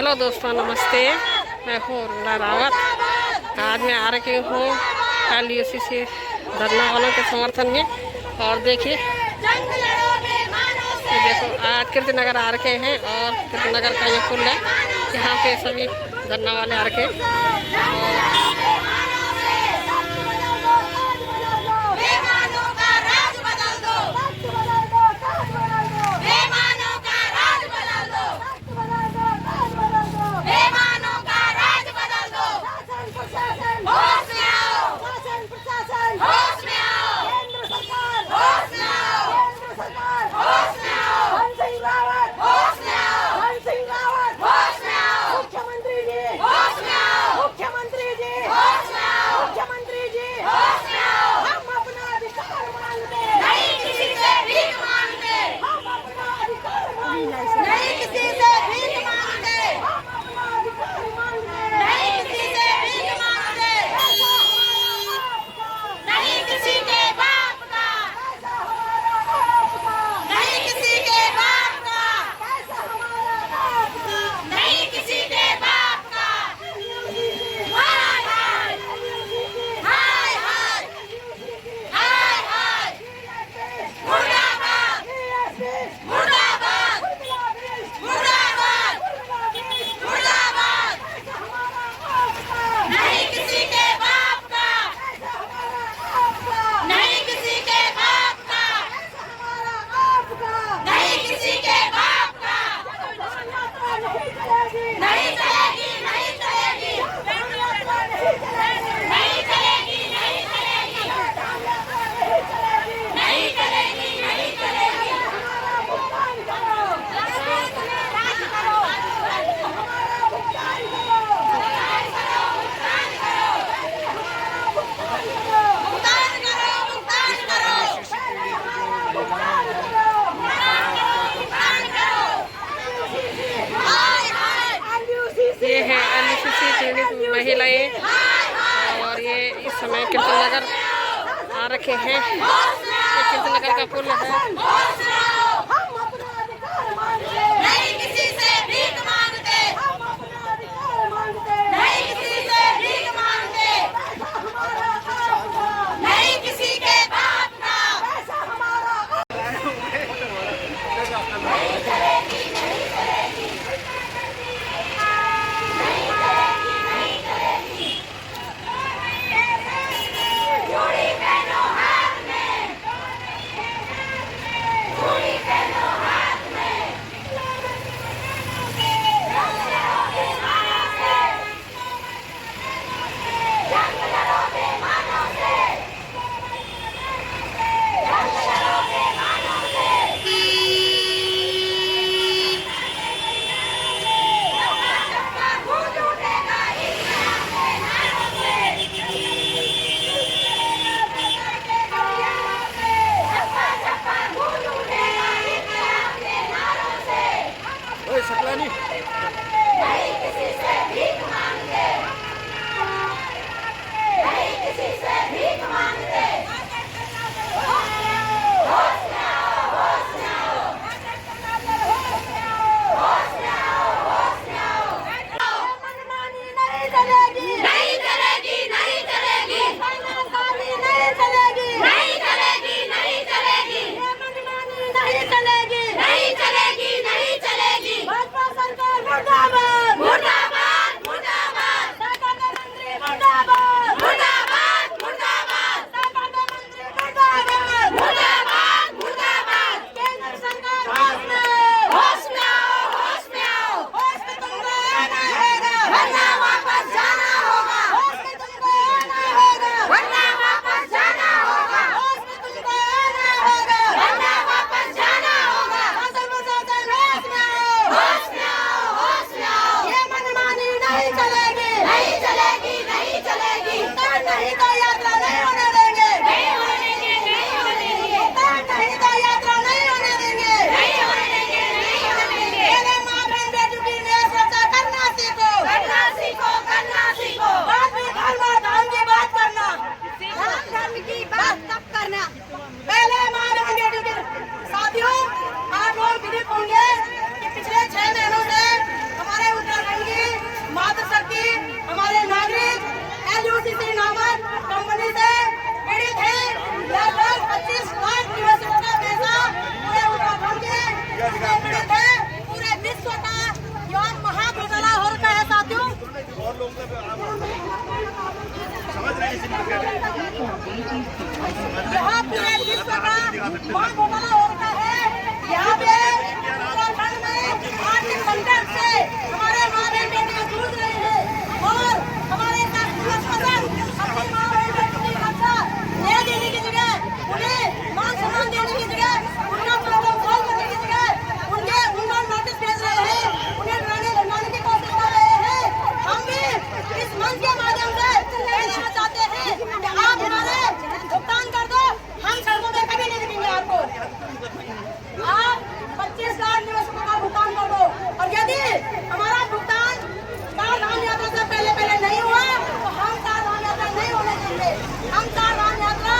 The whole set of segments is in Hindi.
हेलो दोस्तों, नमस्ते। मैं हूँ रुना रावत। आज मैं आ रही हूँ LUC से धरना वालों के समर्थन में। और देखिए, ये देखो आज कीर्तिनगर आ रखे हैं और कीर्तिनगर का ये पुल है, यहाँ पे सभी धरना वाले आ रखे हैं। ये है LUC पीड़ित महिलाएं और ये इस समय कीर्तिनगर आ रखे हैं। ये कीर्तिनगर का पुल है। यहाँ पूरे विश्व का मां घोटाला हो रहा है। यहाँ पे उत्तराखंड में आर्थिक संकट से हमारे माँ बहन बेटियां जूझ रहे हैं और हमारे साथ प्रशासन अपनी माँ बहन बेटियों की रक्षा न्याय देने की जगह, उन्हें मान सम्मान देने की जगह, उनका प्रॉब्लम सॉल्व करने की जगह उनका नोटिस भेज रहे हैं, उन्हें डराने धमकाने की कोशिश कर रहे हैं। हम भी इस मंच के माध्यम से कहना चाहते हैं कि आप हमारे भुगतान कर दो, हम सड़कों में कभी नहीं दिखेंगे आपको। आप 25 लाख निवेशकों का भुगतान कर दो और यदि हमारा भुगतान चार धाम यात्रा से पहले नहीं हुआ तो हम चार धाम यात्रा नहीं होने देंगे। हम चार धाम यात्रा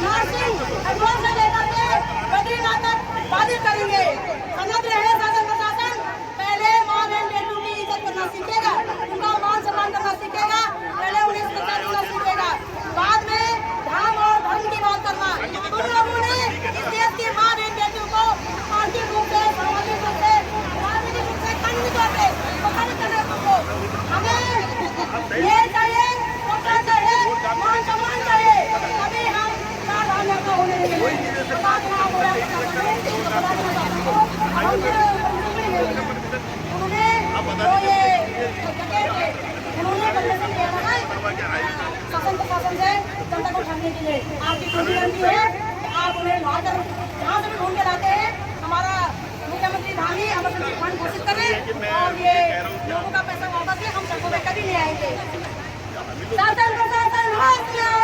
नर्सिंग एडवांस से लेकर के बद्रीनाथ तक बाधित करेंगे। सनद रहे शासन प्रशासन पहले माँ बहन बेटियों की इज्जत करना सीखेगा, उनका मान सम्मान करना सीखेगा, पहले उन्हें शिक्षा देना सीखेगा, बाद में धाम और धर्म की बात करना। तुम लोगों ने इस देश की माँ बहन बेटियों को आर्थिक रूप से, सामाजिक रूप से, राजनीतिक रूप से, कानूनी तौर पर प्रभावित करना तुमको। हमें ये चाहिए, सरकार चाहिए, मान सम्मान चाहिए, तभी हम चार धाम यात्रा होने देंगे। शासन प्रशासन से जनता को उठाने के लिए आपकी पूरी रणनीति है कि आप उन्हें जहाँ से भी ढूंढ के लाते हैं। हमारा मुख्यमंत्री धामी इमरजेंसी फंड घोषित करें और ये लोगों का पैसा वापस ले, हम सड़कों में कभी नहीं आएंगे। शासन प्रशासन होश में आओ,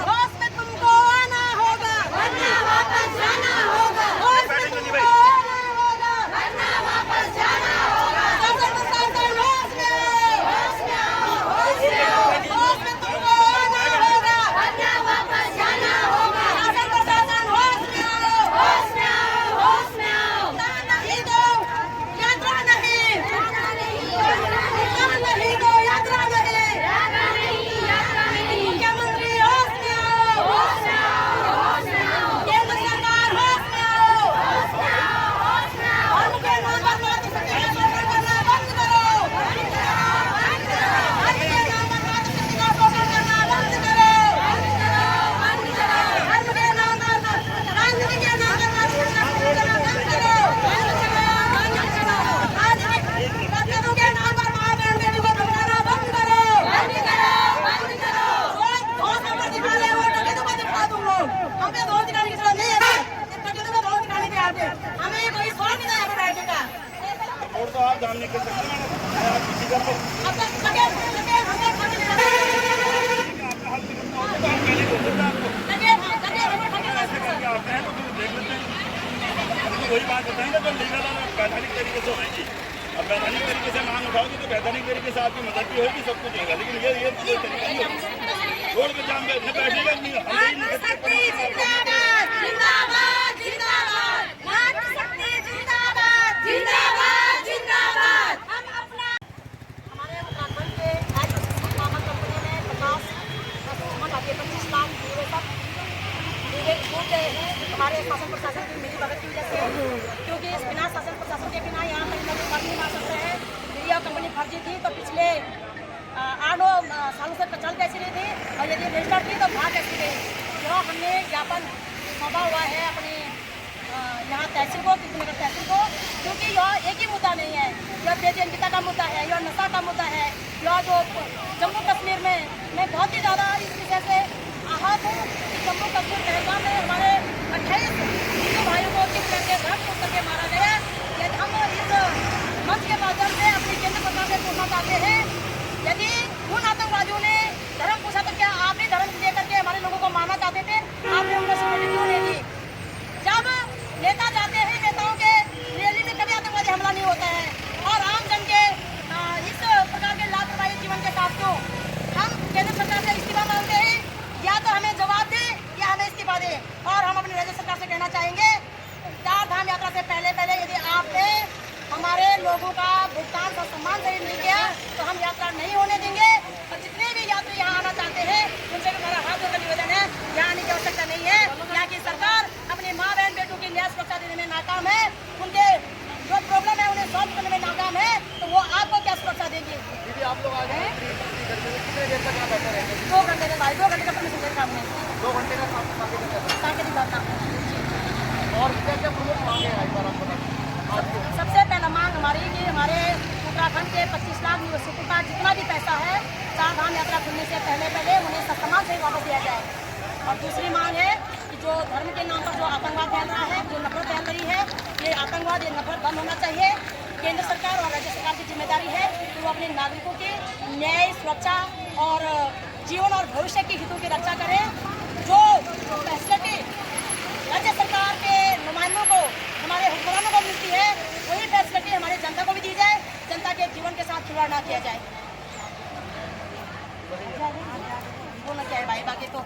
होश में तुमको आना होगा, वरना वापस जाना होगा। होश में तुमको आना होगा, वरना वापस जाना होगा। शासन प्रशासन होश में आओ, होश में आओ, होश में आओ। होश में तुमको आना होगा, वरना वापस जाना होगा। शासन प्रशासन होश में आओ, होश में आओ, होश में आओ। नहीं दो यात्रा नहीं, नहीं दो यात्रा नहीं, मुख्यमंत्री होश में आओ, होश में आओ, होश में आओ। केंद्र सरकार होश में आओ, होश में आओ, होश में आओ। धर्म के नाम पर मातृ शक्ति का शोषण करना बंद करो, बंद करो, बंद करो। धर्म के नाम पर मातृ शक्ति का शोषण करना बंद करो, बंद करो, बंद करो। धर्म के नाम पर, राजनीति के नाम पर मातृ शक्ति का शोषण करना बंद करो, बंद करो, बंद करो। राजनीतिक मतभेदों के नाम पर माँ बहन बेटी को भड़काना बंद करो, बंद करो, बंद करो। बहुत नंबर दिखा रहे हो, टकेतों को दिखा तुम लोग। हम पे बहुत दिखाने की जरूरत नहीं है, टकेतों को बहुत दिखाने के आते। हमें कोई स्वार्थ नहीं है यहाँ पे बैठने का। और तो आप जान नहीं कर सकते मैडम, आप किसी का तो अब तक टकेत हमें खाने के आपका हाल बिगड़ना हो तो आप पहले बोल देते आपको टकेत हमें खाने ऐसे करके आते हैं तो फिर देख लेते हैं। हमको वही बात बताएंगे जो लीगल और वैधानिक तरीके से होगी। अब वैधानिक तरीके से मांग उठाओगे तो वैधानिक तरीके से आपकी मदद भी होगी, सब कुछ होगा। लेकिन ये तो कोई तरीका नहीं होगा। रोड पे जाम बैठने बैठेगा नहीं, हम यही नहीं करते। जिंदाबाद, जिंदाबाद, जिंदाबाद। मातृ शक्ति जिंदाबाद, जिंदाबाद, जिंदाबाद। हम अपना हमारे उत्तराखंड के कंपनी में 50 लाख निवेशक छूट गए हैं हमारे शासन प्रशासन की मिलीभगत की वजह से, क्योंकि इस बिना शासन प्रशासन के बिना यहाँ कहीं ना कहीं फर्ज नहीं मार सकते हैं। यह कंपनी फर्जी थी तो पिछले 8 सालों से चल कैसी रही थी और यदि रजिस्टर्ड थी तो भाग कैसी रही। यह हमने ज्ञापन सौंपा हुआ है अपने यहाँ तहसील को, कृष्णनगर तहसील को, क्योंकि यह एक ही मुद्दा नहीं है। यह बेजनता का मुद्दा है, यह नशा का मुद्दा है। यह जो जम्मू कश्मीर में मैं बहुत ही ज़्यादा इस विषय से आहत हूँ कि जम्मू कश्मीर पहलगाम में हमारे 28 हिंदू भाइयों को किस करके धर्म पूछ करके मारा गया। यदि हम इस मंच के माध्यम से अपनी केंद्र सरकार से पूछना चाहते हैं, यदि उन आतंकवादियों ने धर्म पूछा तो क्या आप भी धर्म दे करके हमारे लोगों को मारना चाहते थे? आपने उनको सिक्योरिटी क्यों नहीं दी? जब नेता जाते हैं, नेताओं के रैली में कभी आतंकवादी हमला नहीं होता है और आम जन के इस प्रकार के लापरवाही जीवन के साथ क्यों हम केंद्र सरकार से इस्तीफा मांगते हैं? या तो हमें जवाब दे या हमें इस्तीफा दे। और हम अपनी राज्य सरकार से कहना चाहेंगे, चार धाम यात्रा से पहले यदि आपने हमारे लोगों का भुगतान और सम्मान सही नहीं किया तो हम यात्रा नहीं होने देंगे। और जितने भी यात्री यहाँ आना चाहते हैं उनसे भी हमारा हाथ जोड़कर निवेदन है, यहाँ आने की आवश्यकता नहीं है। यहाँ की सरकार अपनी माँ बहन बेटों की न्याय सुरक्षा देने में नाकाम है, उनके जो प्रॉब्लम है उन्हें सॉल्व करने में नाकाम है, तो वो आपको क्या सुरक्षा देंगे? दीदी आप लोग आ गए कितने देर तक यहाँ बैठे रहेंगे? 2 घंटे में भाई के 25 लाख निवासियों का जितना भी पैसा है चार धाम यात्रा खुलने से पहले उन्हें सत्तामान से वापस दिया जाए। और दूसरी मांग है कि जो धर्म के नाम पर जो आतंकवाद फैल रहा है, जो नफरत फैल रही है, ये आतंकवाद, ये नफरत बंद होना चाहिए। केंद्र सरकार और राज्य सरकार की जिम्मेदारी है कि वो अपने नागरिकों के न्याय, सुरक्षा और जीवन और भविष्य के हितों की रक्षा करें। जो फैसिलिटी राज्य सरकार के नुमाइंदों को, हमारे हुक्मरानों को मिलती है, वही फैसिलिटी हमारे जनता को भी दी जाए। जनता के जीवन के साथ खिलवाड़ ना किया जाए। बोलना क्या है भाई, बाकी तो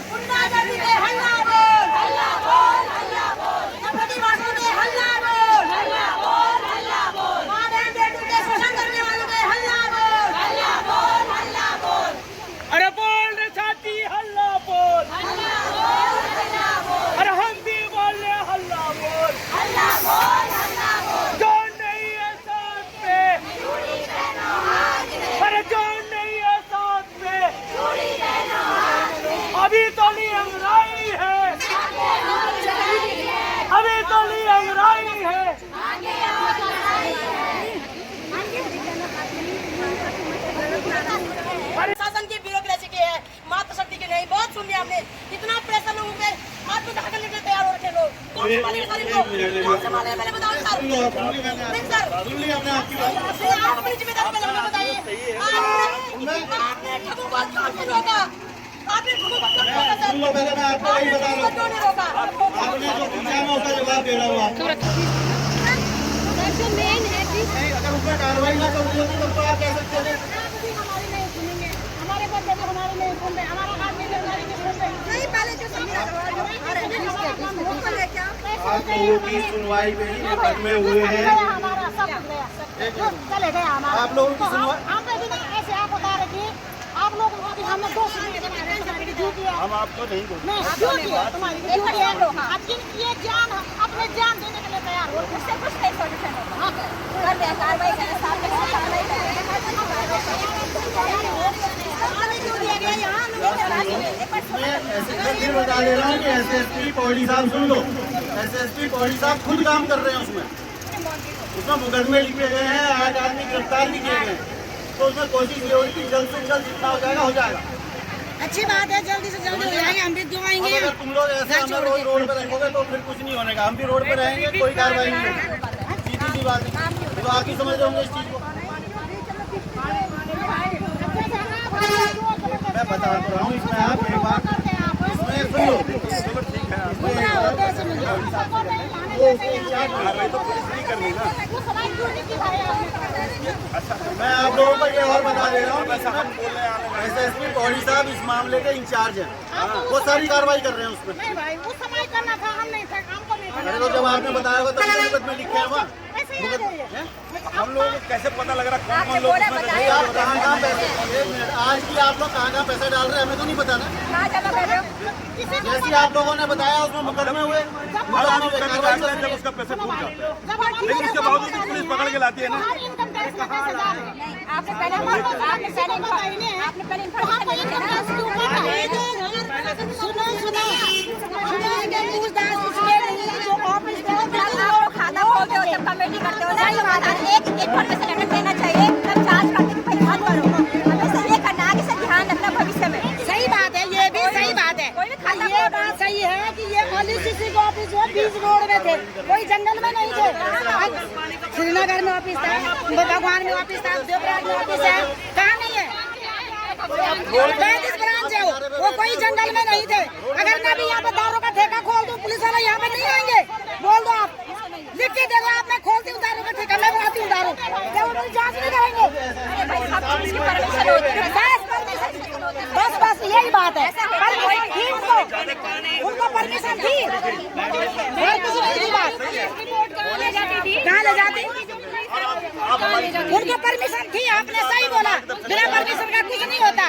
गुंडागर्दी पे हल्ला बोल, हल्ला बोल, हल्ला बोल, नक्सलवादियों पे हल्ला बोल, हल्ला बोल, हल्ला बोल, मां बहन बेटों के शोषण करने वालों पे हल्ला बोल, हल्ला बोल, हल्ला बोल। अरे बोल रे साथी हल्ला बोल, हल्ला बोल, हल्ला बोल, अरे हम भी बोल रहे हल्ला बोल, हल्ला बोल, हल्ला बोल। जो नहीं है साथ में, चूड़ी पहनो हाथ में, अरे जो नहीं है साथ में, चूड़ी पहनो हाथ में, अभी तो नहीं अंगड़ाई है, अभी तो नहीं अंगड़ाई है। आगे और लड़ाई है। शासन की ब्यूरोक्रेसी की है, मातृ शक्ति की नहीं। बहुत सुन लिया आपने, इतना प्रेशर लोगों पे आत्मदाह करने के लिए तैयार हो रखे लोग। कौन संभालेगा सर इनको? कौन संभालेगा पहले बताओ सर। नहीं सर, आप अपनी जिम्मेदारी पहले हमें बताइए। आपने ठगों को क्यों नहीं रोका? आपने ठगों को क्यों नहीं रोका सर? पहले मैं आपको वही बता रहा हूँ। क्यों नहीं रोका? आपने जो पूछा मैं उसका जवाब दे रहा हूँ आपको। जो मेन है कि नहीं, अगर उसमें कार्रवाई ना करोगे तो आप कह सकते हैं हमारी नहीं सुनेंगे, हमारे बच्चे भी हमारे नहीं सुन रहे, हमारा काम नहीं करना है। नहीं पहले जो आप लोगों की सुनवाई पे ही मुकदमे हुए हैं। हमारा सब गया, चले गया हमारा। आप लोगों की सुनवाई हम पे भी नहीं ऐसे आप बता रहे कि आप लोग हमने 2 हम आपको नहीं बोलते। तुम्हारी ये जान अपने जान देने के लिए तैयार हो, उससे कुछ नहीं सोल्यूशन होगा। कर दे कार्रवाई करें, साथ में कार्रवाई करें। फिर बता दे रहा हूँ कि SSP पौड़ी साहब सुन लो, SSP पौड़ी साहब खुद काम कर रहे हैं उसमें मुकदमे लिखे गए हैं, 8 आदमी गिरफ्तार भी किए गए हैं। तो उसमें कोशिश ये होगी कि जल्द से जल्द जितना हो जाएगा हो जाएगा। अच्छी बात है, जल्दी से जल्दी हो जाएंगे, हम भी दुआएंगे। अगर तुम लोग ऐसे हमें रोड पे रखोगे तो फिर कुछ नहीं होने का। हम भी रोड पे रहेंगे, कोई कार्रवाई नहीं होगी। सीधी सी बात है, तो आप ही समझ रहे होंगे इस चीज को। मैं बता रहा हूँ, इसमें आप एक बार इसमें सुन लो, मैं आप लोगों को ये और बता दे रहा हूँ, SSP पौड़ी साहब इस मामले के इंचार्ज हैं, वो सारी कार्रवाई कर रहे हैं उसमें। नहीं भाई, उस समय करना था, हम नहीं था, हमको नहीं था। अरे तो जब आपने बताया होगा तभी मुकदमे लिखे हैं वहाँ। हम लोगों को कैसे पता लग रहा कौन कौन लोग उसमें नहीं, आप कहाँ पैसे, एक मिनट, आज की आप लोग कहाँ पैसा डाल रहे हैं हमें तो नहीं पता ना। जैसे आप लोगों ने बताया उसमें मुकदमे हुए, जब उसका पैसा फूट जाता है, लेकिन उसके बावजूद भी पुलिस पकड़ के लाती है ना। कमेटी करते हो ना, एक इन्फॉर्मेशन हमें देना चाहिए, तब चार्ज करते कि भाई ध्यान करो, हमें सब ये करना आगे से ध्यान रखना भविष्य में। सही बात है, ये भी सही बात है। ये बात सही है कि ये खाली किसी का ऑफिस जो बीच रोड में थे, कोई जंगल में नहीं थे। श्रीनगर में ऑफिस था, भगवान में ऑफिस था, देवराज में ऑफिस है, कहाँ नहीं है? 35 ब्रांच है, वो कोई जंगल में नहीं थे। अगर मैं भी यहाँ पे दारू का ठेका खोल दूँ, पुलिस वाले यहाँ पे नहीं आएंगे। बोल दो आप, लिख के देखो, आप मैं खोलती हूँ दारू का ठेका, मैं बनाती हूँ दारू, क्या वो मेरी जांच नहीं करेंगे? बस बस यही बात है, परमिशन थी उनको परमिशन थी, कहाँ ले जाती? उनको परमिशन थी, आपने सही बोला, बिना परमिशन का कुछ नहीं होता।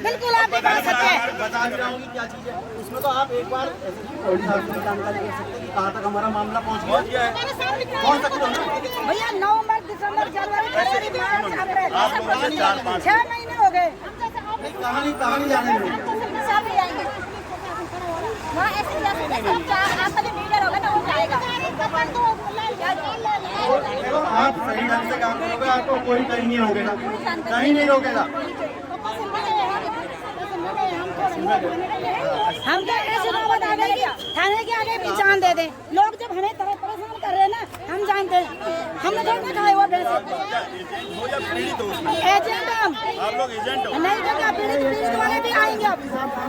बिल्कुल आप बात सच है। बता भी रहा हूँ क्या चीज़ है उसमें, तो आप एक बार जानकारी दे सकते हैं कहाँ तक हमारा मामला पहुँच गया है। कौन सकते हो भैया, नवंबर, दिसंबर, जनवरी, फरवरी, मार्च, अप्रैल, 6 महीने हो गए। कहानी जाने में सब ले आएंगे। वहाँ ऐसे आपका जो लीडर होगा ना वो जाएगा। देखो आप सही ढंग से काम करोगे आपको कोई कहीं नहीं रोकेगा, कहीं नहीं रोकेगा। हम तो ऐसे बात आ गई थाने के आगे पहचान दे दे। लोग जब हमें तरह परेशान कर रहे हैं ना, हम जानते हैं हमने जो देखा है वो वैसे एजेंट हम आप लोग एजेंट हो, नहीं तो क्या पीड़ित वाले भी आएंगे, अब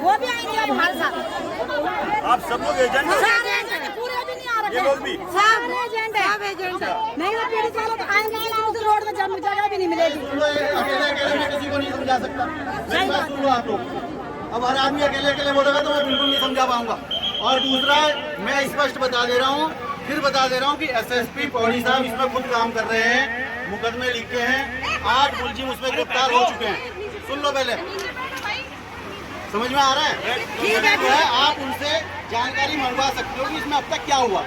वो भी आएंगे अब हमारे साथ। आप सब लोग एजेंट हो, सारे एजेंट पूरे भी नहीं आ रहे, ये लोग भी सब एजेंट है, सब एजेंट है। नहीं तो पीड़ित वालों को आएंगे तो रोड में जगह भी नहीं मिलेगी। अकेले अकेले मैं किसी को नहीं समझा सकता, मेरी बात सुनो आप लोग। अब हर आदमी अकेले अकेले बोलेगा तो मैं बिल्कुल नहीं समझा पाऊंगा। और दूसरा मैं स्पष्ट बता दे रहा हूँ, फिर बता दे रहा हूँ कि एसएसपी पौड़ी साहब इसमें खुद काम कर रहे हैं, मुकदमे लिखे हैं, 8 मुलजिम उसमें गिरफ्तार हो चुके हैं। सुन लो पहले, समझ में आ रहा है? ठीक है, आप उनसे जानकारी मंगवा सकते हो कि इसमें अब तक क्या हुआ।